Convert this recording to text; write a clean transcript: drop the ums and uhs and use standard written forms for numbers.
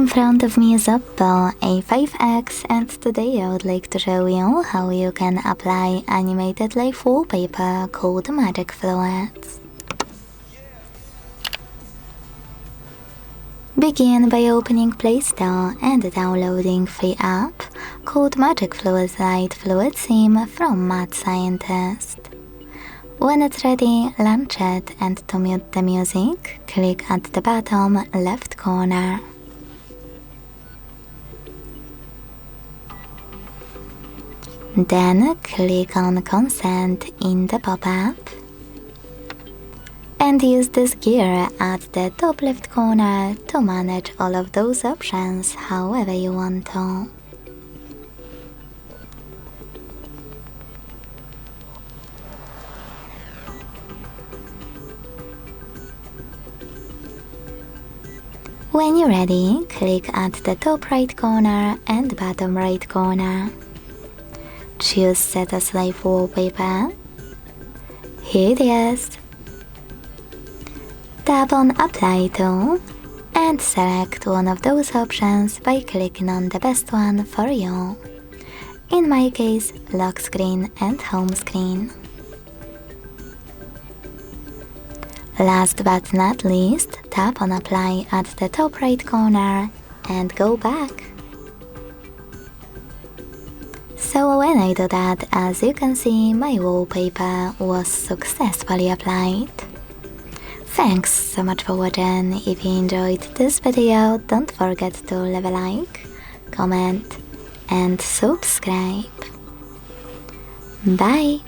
In front of me is OPPO A5x, and today I would like to show you how you can apply animated live wallpaper called Magic Fluids. Begin by opening Play Store and downloading free app called Magic Fluids Light Fluid Sim from Mad Scientist. When it's ready, launch it, and to mute the music, click at the bottom left corner. Then click on Consent in the pop-up and use this gear at the top left corner to manage all of those options however you want to. When you're ready, click at the top right corner and bottom right corner. Choose Set as Live Wallpaper. Here it is. Tap on Apply To and select one of those options by clicking on the best one for you. In my case, lock screen and home screen. Last but not least, tap on Apply at the top right corner and go back. So when I do that, as you can see, my wallpaper was successfully applied. Thanks so much for watching. If you enjoyed this video, don't forget to leave a like, comment and subscribe. Bye!